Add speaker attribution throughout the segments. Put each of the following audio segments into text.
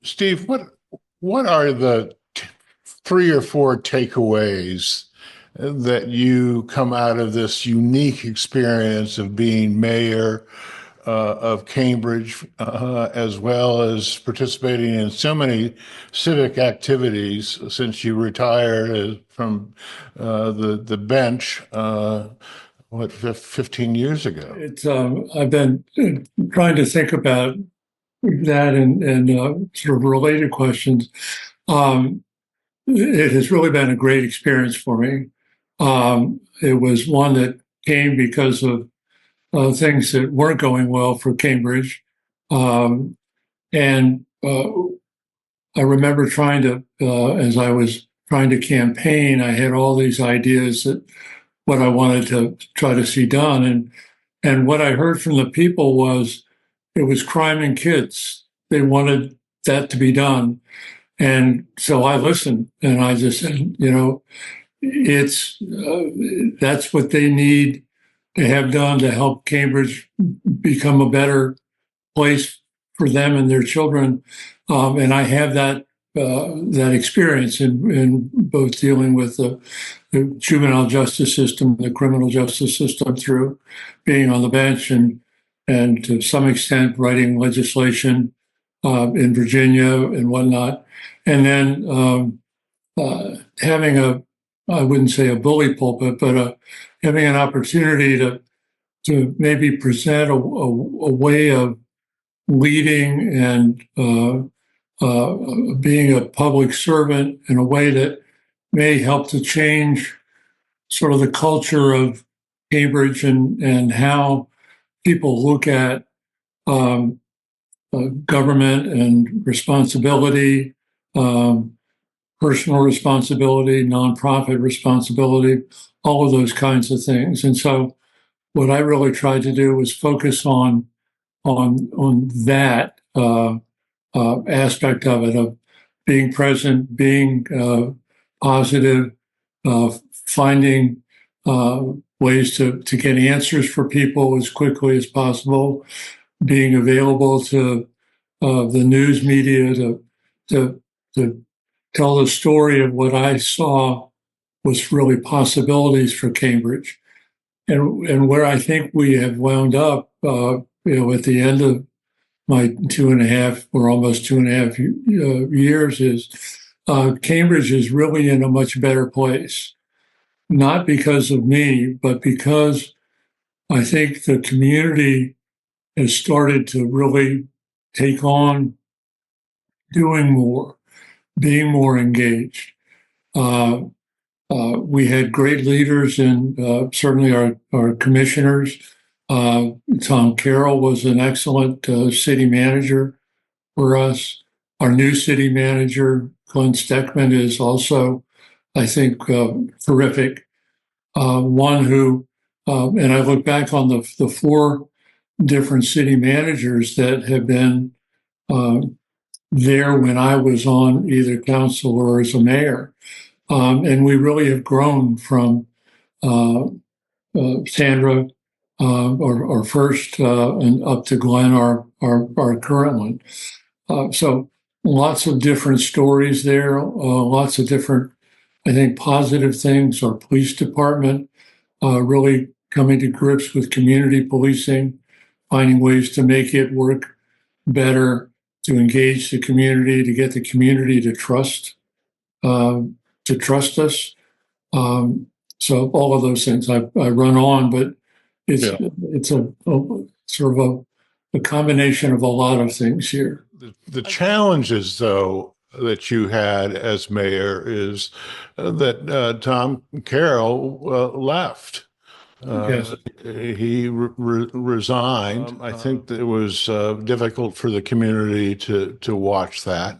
Speaker 1: Steve, what are the three or four takeaways that you come out of this unique experience of being mayor of Cambridge, as well as participating in so many civic activities since you retired from the bench, 15 years ago?
Speaker 2: It's I've been trying to think about that and sort of related questions. Um, it has really been a great experience for me. It was one that came because of things that weren't going well for Cambridge, um, and I remember trying to, as I was trying to campaign, I had all these ideas that what I wanted to try to see done, and what I heard from the people was it was crime and kids. They wanted that to be done. And so I listened and I just said, it's that's what they need to have done to help Cambridge become a better place for them and their children. And I have that experience in both dealing with the juvenile justice system, the criminal justice system through being on the bench and to some extent writing legislation in Virginia and whatnot. And then having I wouldn't say a bully pulpit, but having an opportunity to maybe present a way of leading and being a public servant in a way that may help to change sort of the culture of Cambridge and how people look at um, government and responsibility, um, personal responsibility, nonprofit responsibility, all of those kinds of things. And so, what I really tried to do was focus on that aspect of it, of being present, being positive, finding ways to get answers for people as quickly as possible, being available to the news media to tell the story of what I saw was really possibilities for Cambridge, and where I think we have wound up. At the end of my 2.5 or almost 2.5 years is Cambridge is really in a much better place, not because of me, but because I think the community has started to really take on doing more, being more engaged. Uh, we had great leaders and certainly our commissioners. Tom Carroll was an excellent city manager for us. Our new city manager, Glenn Steckman, is also, I think, terrific. One who, and I look back on the four different city managers that have been uh, there when I was on either council or as a mayor. And we really have grown from uh, Sandra, our first, and up to Glenn, our current one. So lots of different stories there, lots of different, I think, positive things. Our police department really coming to grips with community policing, finding ways to make it work better, to engage the community, to get the community to trust us. Um, so all of those things I run on, but it's
Speaker 1: Yeah.
Speaker 2: it's a sort of a combination of a lot of things here.
Speaker 1: The challenges, though, that you had as mayor is that Tom Carroll left.
Speaker 2: Yes.
Speaker 1: He resigned. I think that it was difficult for the community to watch that.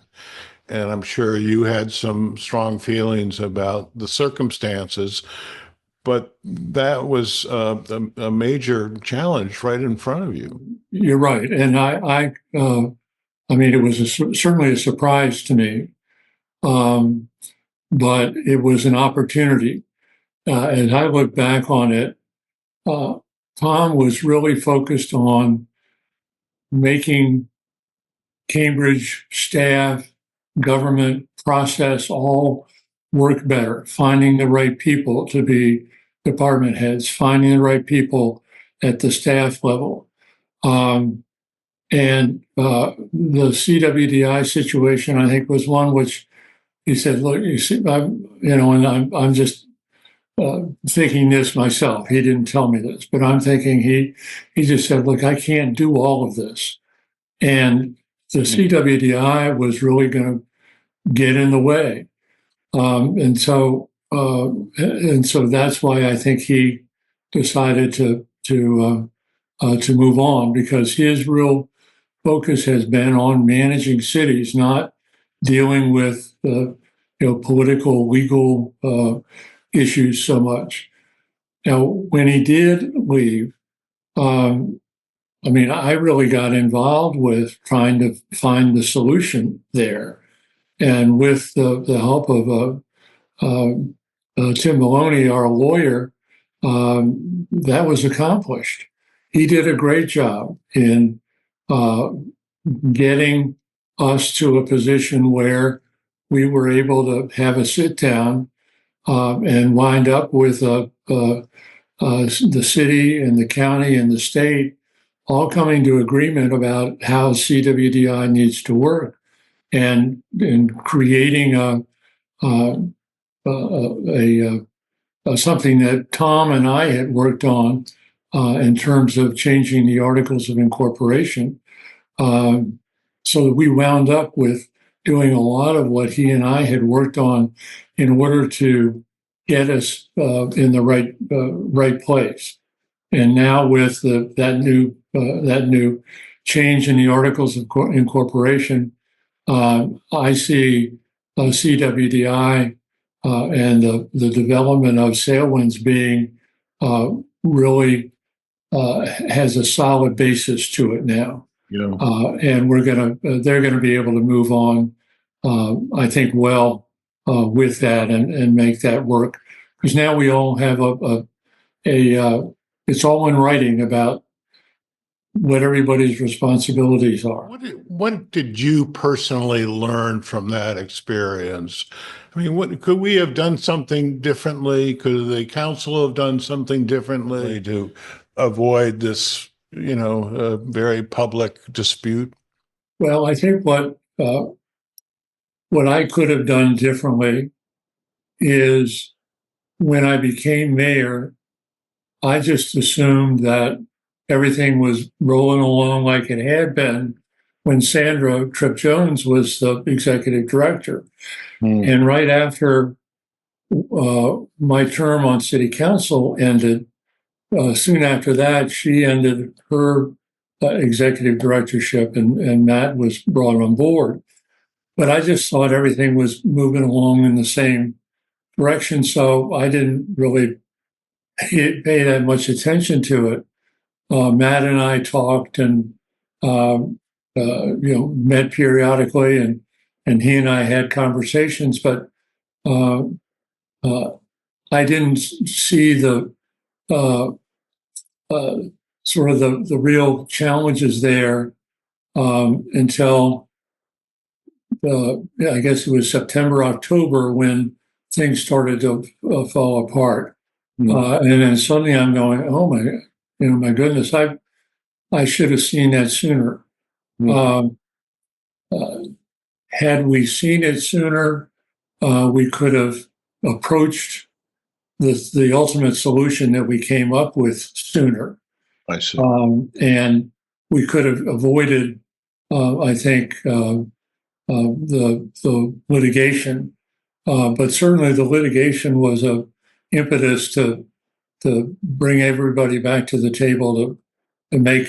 Speaker 1: And I'm sure you had some strong feelings about the circumstances, but that was a major challenge right in front of you.
Speaker 2: You're right, and I mean, it was certainly a surprise to me, um, but it was an opportunity. As I look back on it, uh, Tom was really focused on making Cambridge staff, government, process all work better, finding the right people to be department heads, finding the right people at the staff level. And the CWDI situation, I think, was one which he said, "Look, you see, I'm just thinking this myself. He didn't tell me this, but I'm thinking he just said, look, I can't do all of this, and the CWDI was really going to get in the way, and so that's why I think he decided to move on, because his real focus has been on managing cities, not dealing with political, legal issues so much. Now, when he did leave, I really got involved with trying to find the solution there, and with the help of Tim Maloney, our lawyer, that was accomplished. He did a great job in uh, getting us to a position where we were able to have a sit down and wind up with the city and the county and the state all coming to agreement about how CWDI needs to work, and creating something that Tom and I had worked on in terms of changing the articles of incorporation, so that we wound up with doing a lot of what he and I had worked on in order to get us in the right place. And now with that new change in the articles of incorporation, I see CWDI and the development of Sailwinds being really has a solid basis to it now.
Speaker 1: Yeah.
Speaker 2: And they're gonna be able to move on, I think, well with that, and make that work, because now we all have it's all in writing about what everybody's responsibilities are.
Speaker 1: What did you personally learn from that experience? I mean, what could we have done something differently? Could the council have done something differently to avoid this, very public dispute?
Speaker 2: Well, I think what I could have done differently is, when I became mayor, I just assumed that everything was rolling along like it had been when Sandra Tripp Jones was the executive director. And right after my term on city council ended, soon after that, she ended her executive directorship, and Matt was brought on board. But I just thought everything was moving along in the same direction, so I didn't really pay that much attention to it. Matt and I talked, and met periodically, and he and I had conversations, but uh, uh, I didn't see the uh, sort of the real challenges there until I guess it was September, October, when things started to fall apart. And then suddenly I'm going, oh my goodness, I should have seen that sooner. Um, uh, had we seen it sooner, we could have approached the ultimate solution that we came up with sooner.
Speaker 1: I see.
Speaker 2: And we could have avoided, I think, the litigation. But certainly the litigation was a impetus to bring everybody back to the table to make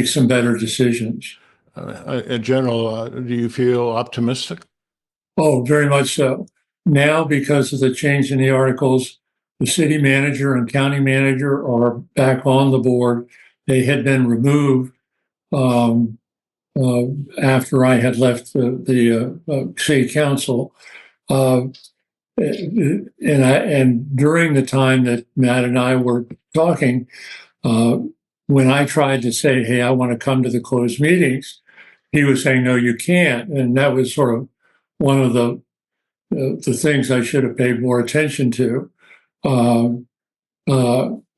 Speaker 2: some better decisions.
Speaker 1: In general, do you feel optimistic?
Speaker 2: Oh, very much so. Now, because of the change in the articles, the city manager and county manager are back on the board. They had been removed um, after I had left the city council. Uh, and during the time that Matt and I were talking, when I tried to say, "Hey, I want to come to the closed meetings," he was saying, no, you can't. And that was sort of one of the things I should have paid more attention to. Um,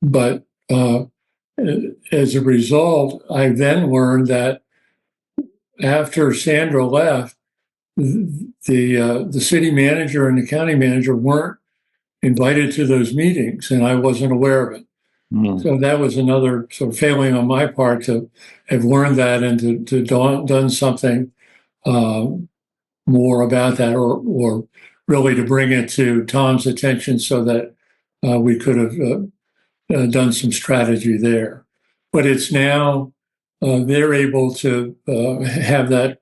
Speaker 2: but as a result, I then learned that after Sandra left, the city manager and the county manager weren't invited to those meetings, and I wasn't aware of it.
Speaker 1: Mm.
Speaker 2: So that was another sort of failing on my part to have learned that and to done something more about that, or really to bring it to Tom's attention so that we could have done some strategy there. But it's now they're able to have that,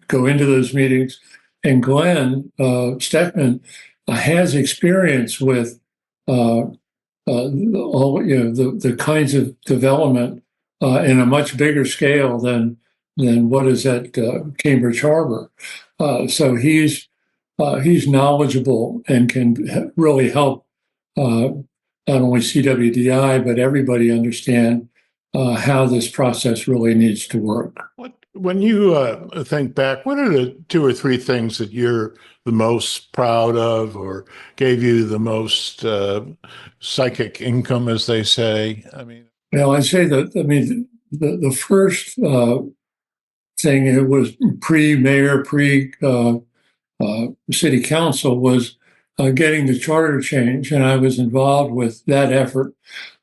Speaker 2: go into those meetings. And Glenn Steckman has experience with all the kinds of development in a much bigger scale than what is at Cambridge Harbor. So he's knowledgeable and can really help not only CWDI but everybody understand how this process really needs to work.
Speaker 1: When you think back, what are the 2 or 3 things that you're the most proud of, or gave you the most psychic income, as they say? I mean,
Speaker 2: Well, I'd say that, I mean, the first thing, it was pre-mayor, city council, was getting the charter change, and I was involved with that effort.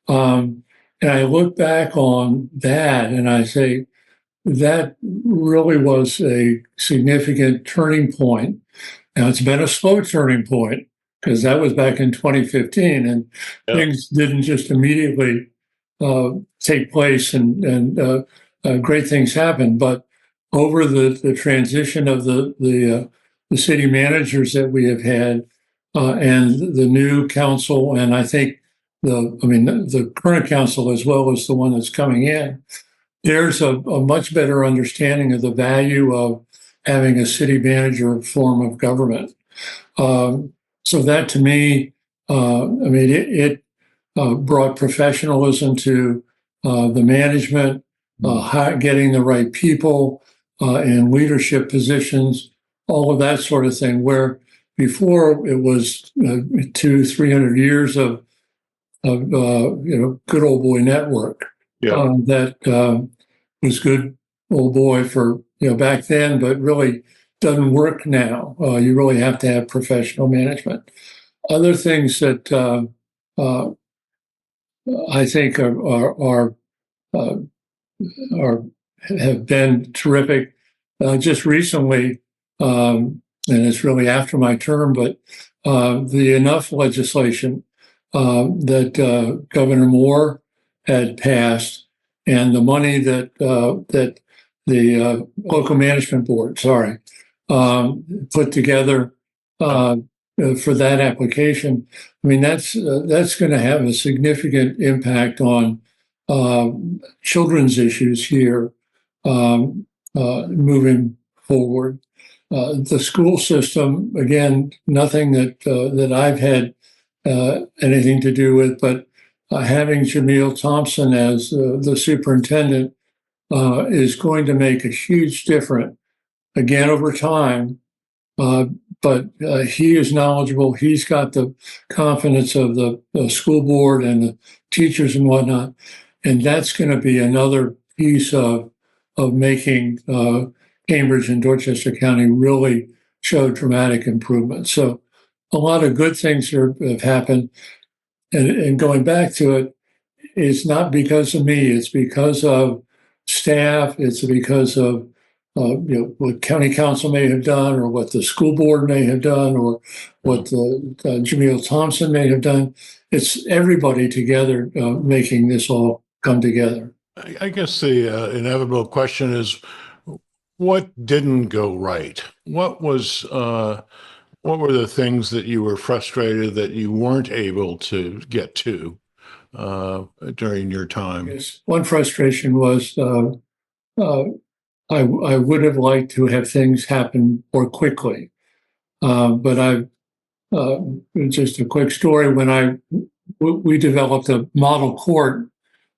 Speaker 2: And I look back on that and I say, that really was a significant turning point. Now, it's been a slow turning point because that was back in 2015, and things didn't just immediately take place and great things happened. But over the transition of the city managers that we have had and the new council, and I think the current council as well as the one that's coming in, there's a much better understanding of the value of having a city manager form of government. So that, to me, it brought professionalism to the management, getting the right people in leadership positions, all of that sort of thing. Where before it was 200-300 years of good old boy network. That was good old boy for back then, but really doesn't work now. You really have to have professional management. Other things that I think are have been terrific. Just recently, and it's really after my term, but the enough legislation that Governor Moore had passed, and the money that the local management board, put together for that application. I mean, that's going to have a significant impact on children's issues here moving forward. The school system, again, nothing that I've had anything to do with, but having Jameel Thompson as the superintendent is going to make a huge difference, again, over time. But he is knowledgeable. He's got the confidence of the school board and the teachers and whatnot. And that's going to be another piece of making Cambridge and Dorchester County really show dramatic improvement. So a lot of good things have happened. And going back to it, it's not because of me. It's because of staff. It's because of what county council may have done, or what the school board may have done, or what Jameel Thompson may have done. It's everybody together making this all come together.
Speaker 1: I guess the inevitable question is, what didn't go right? What were the things that you were frustrated that you weren't able to get to during your time?
Speaker 2: Yes. One frustration was I would have liked to have things happen more quickly. But just a quick story, when we developed a model court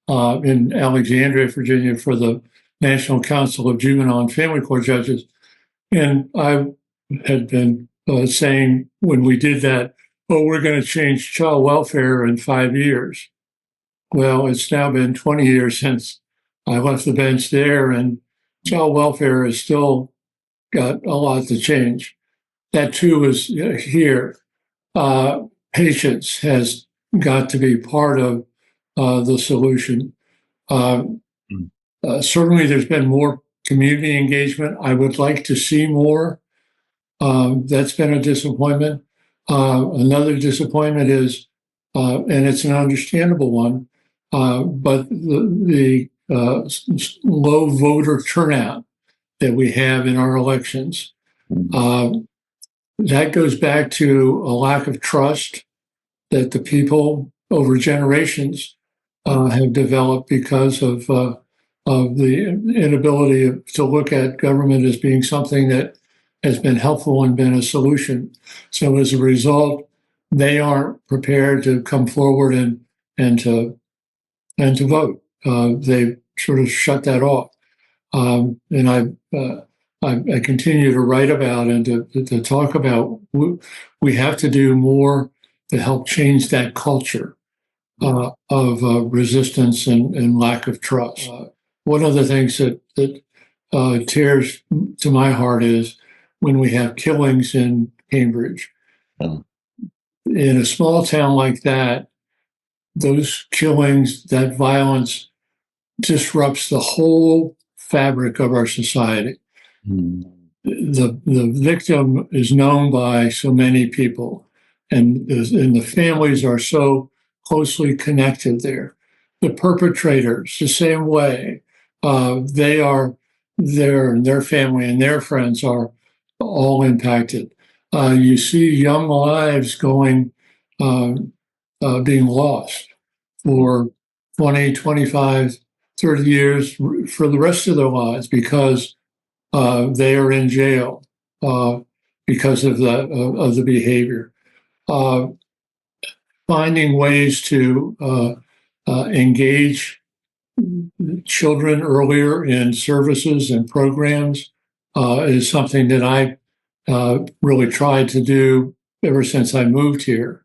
Speaker 2: in Alexandria, Virginia, for the National Council of Juvenile and Family Court Judges. And I had been saying when we did that, oh, we're going to change child welfare in 5 years. Well, it's now been 20 years since I left the bench there, and child welfare has still got a lot to change. That too is here. Patience has got to be part of the solution. Certainly, there's been more community engagement. I would like to see more. That's been a disappointment. Another disappointment is, and it's an understandable one, but the low voter turnout that we have in our elections. That goes back to a lack of trust that the people over generations have developed because of the inability to look at government as being something that has been helpful and been a solution. So as a result, they aren't prepared to come forward and to vote. They sort of shut that off. And I continue to write about and to talk about. We have to do more to help change that culture of resistance and lack of trust. One of the things that tears to my heart is when we have killings in Cambridge. In a small town like that, those killings, that violence disrupts the whole fabric of our society. The victim is known by so many people, and the families are so closely connected there. The perpetrators, the same way, they are there, and their family and their friends are all impacted. You see young lives being lost for 20, 25, 30 years for the rest of their lives because they are in jail because of the behavior. Finding ways to engage children earlier in services and programs is something that I really tried to do ever since I moved here.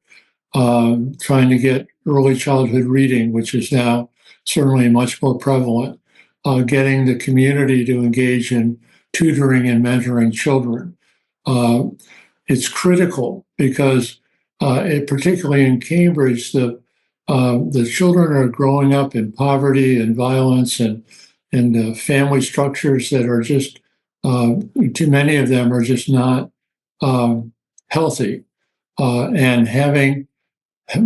Speaker 2: Trying to get early childhood reading, which is now certainly much more prevalent. Getting the community to engage in tutoring and mentoring children. It's critical because, particularly in Cambridge, the children are growing up in poverty and violence and family structures that are just too many of them are just not healthy. And having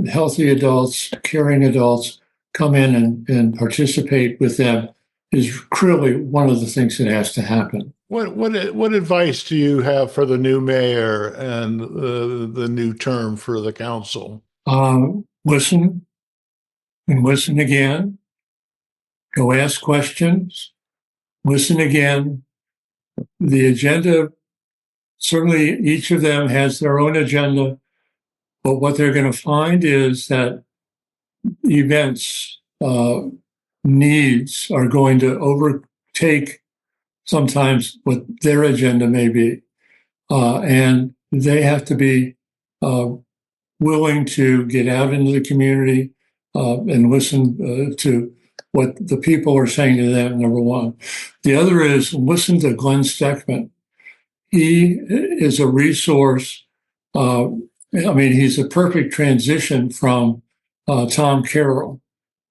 Speaker 2: healthy adults, caring adults come in and participate with them is clearly one of the things that has to happen.
Speaker 1: What advice do you have for the new mayor and the new term for the council?
Speaker 2: Listen and listen again. Go ask questions. Listen again. The agenda, certainly each of them has their own agenda, but what they're going to find is that events, needs are going to overtake sometimes what their agenda may be. And they have to be willing to get out into the community and listen to what the people are saying to them, number one. The other is listen to Glenn Steckman. He is a resource. He's a perfect transition from Tom Carroll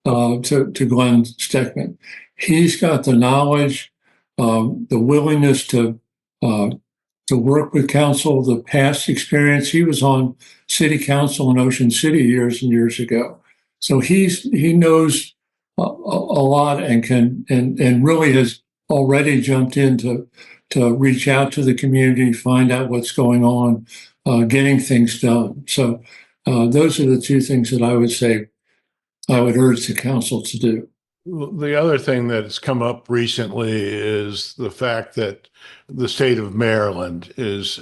Speaker 2: to Glenn Steckman. He's got the knowledge, the willingness to work with council, the past experience. He was on city council in Ocean City years and years ago. So he knows a lot and and really has already jumped in to reach out to the community, find out what's going on, getting things done. So those are the two things that I would say I would urge the council to do.
Speaker 1: The other thing that has come up recently is the fact that the state of Maryland is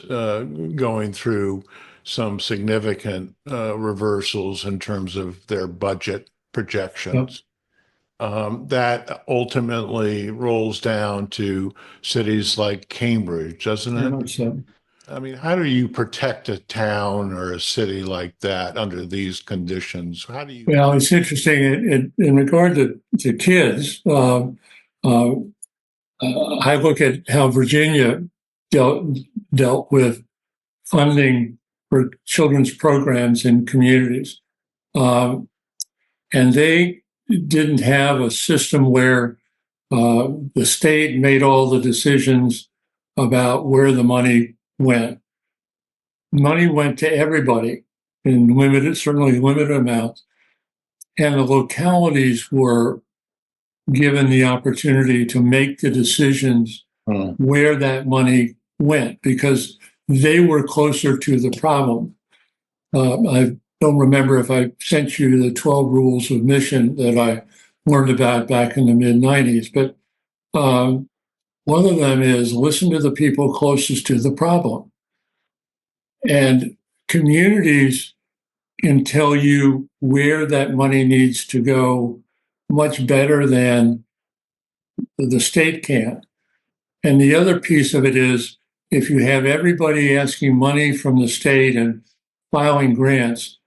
Speaker 1: going through some significant reversals in terms of their budget projections. that ultimately rolls down to cities like Cambridge, doesn't
Speaker 2: Very
Speaker 1: it?
Speaker 2: much so.
Speaker 1: I mean, how do you protect a town or a city like that under these conditions? How do you?
Speaker 2: Well, it's interesting in regard to kids. Uh, I look at how Virginia dealt with funding for children's programs in communities. Um, and they didn't have a system where the state made all the decisions about where the money went. Money went to everybody in limited, certainly limited amounts, and the localities were given the opportunity to make the decisions where that money went because they were closer to the problem. I don't remember if I sent you the 12 rules of mission that I learned about back in the mid 90s, but one of them is listen to the people closest to the problem. And communities can tell you where that money needs to go much better than the state can. And the other piece of it is if you have everybody asking money from the state and filing grants,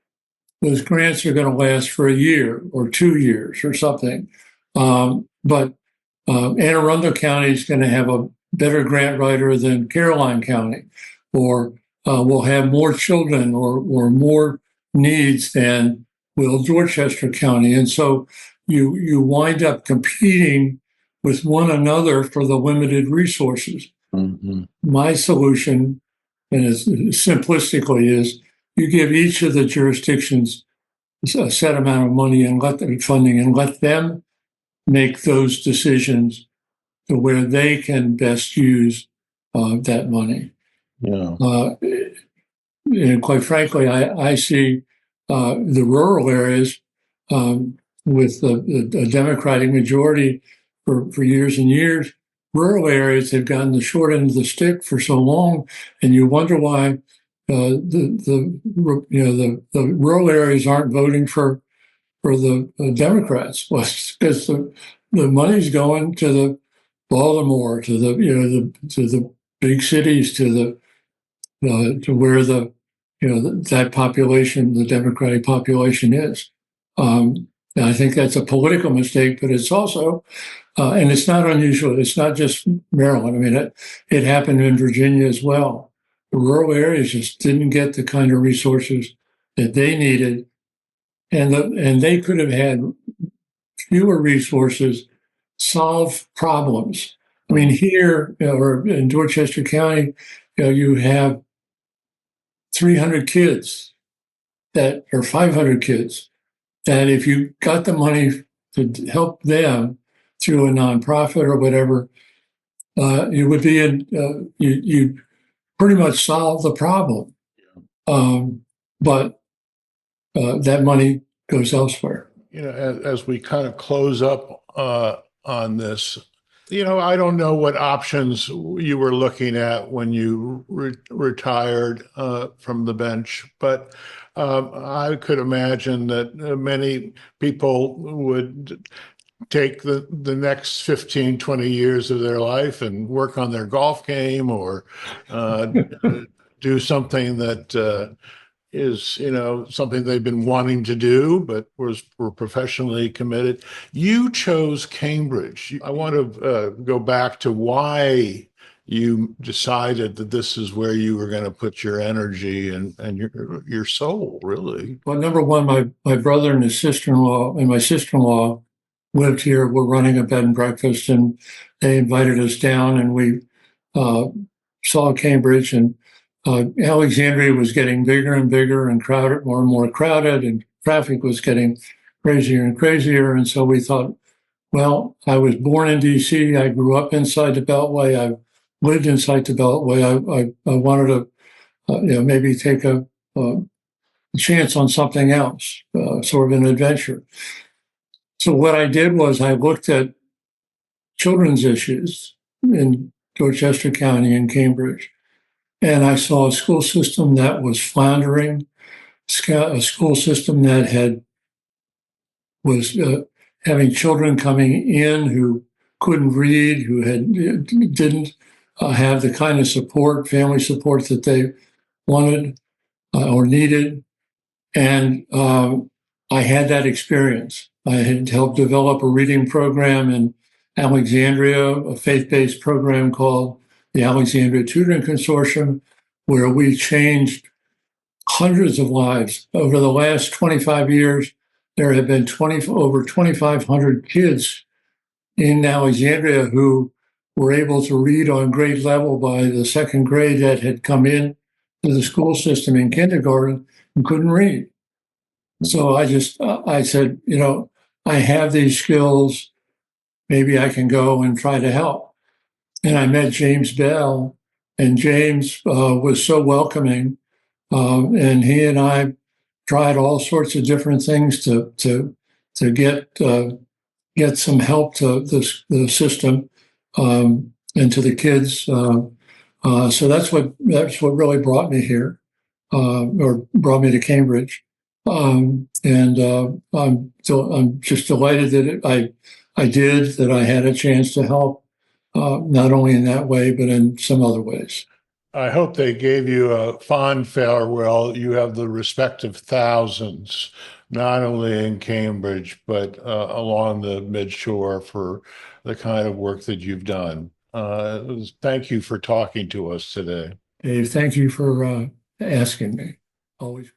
Speaker 2: those grants are going to last for a year or 2 years or something. But Anne Arundel County is going to have a better grant writer than Caroline County, or will have more children or more needs than will Dorchester County. And so you wind up competing with one another for the limited resources.
Speaker 1: Mm-hmm.
Speaker 2: My solution, and as simplistically, is you give each of the jurisdictions a set amount of money and let them funding and let them make those decisions to where they can best use that money.
Speaker 1: Yeah.
Speaker 2: And quite frankly, I see the rural areas with a Democratic majority for years and years. Rural areas have gotten the short end of the stick for so long, and you wonder why the rural areas aren't voting for the Democrats. Well, because the money's going to the Baltimore, to the big cities, to where that population, the Democratic population is. And I think that's a political mistake, but it's also, and it's not unusual. It's not just Maryland. I mean, it happened in Virginia as well. The rural areas just didn't get the kind of resources that they needed, and they could have had fewer resources solve problems. I mean, here or in Dorchester County, you have 300 kids that or 500 kids that if you got the money to help them through a nonprofit or whatever, you would be you pretty much solve the problem. But that money goes elsewhere.
Speaker 1: As we kind of close up on this, I don't know what options you were looking at when you retired from the bench, but I could imagine that many people would take the next 15, 20 years of their life and work on their golf game or do something that is something they've been wanting to do but were professionally committed. You chose Cambridge. I want to go back to why you decided that this is where you were going to put your energy and your soul, really.
Speaker 2: Well, number one, my brother and his sister-in-law and my sister-in-law lived here. We're running a bed and breakfast, and they invited us down, and we saw Cambridge, and Alexandria was getting bigger and bigger and crowded, more and more crowded, and traffic was getting crazier and crazier. And so we thought, well, I was born in D.C. I grew up inside the Beltway. I lived inside the Beltway. I wanted to, maybe take a chance on something else, sort of an adventure. So what I did was I looked at children's issues in Dorchester County and Cambridge. And I saw a school system that was floundering, a school system that having children coming in who couldn't read, who didn't have the kind of support, family support that they wanted or needed. And I had that experience. I had helped develop a reading program in Alexandria, a faith-based program called the Alexandria Tutoring Consortium, where we changed hundreds of lives. Over the last 25 years, there have been over 2,500 kids in Alexandria who were able to read on grade level by the second grade that had come in to the school system in kindergarten and couldn't read. So I said, I have these skills. Maybe I can go and try to help. And I met James Bell, and James was so welcoming. And he and I tried all sorts of different things to get some help to the system and to the kids. So that's what really brought me here, or brought me to Cambridge. And I'm just delighted that I did, that I had a chance to help, not only in that way but in some other ways.
Speaker 1: I hope they gave you a fond farewell. You have the respect of thousands, not only in Cambridge, but along the midshore for the kind of work that you've done. Thank you for talking to us today.
Speaker 2: Dave, thank you for asking me. Always.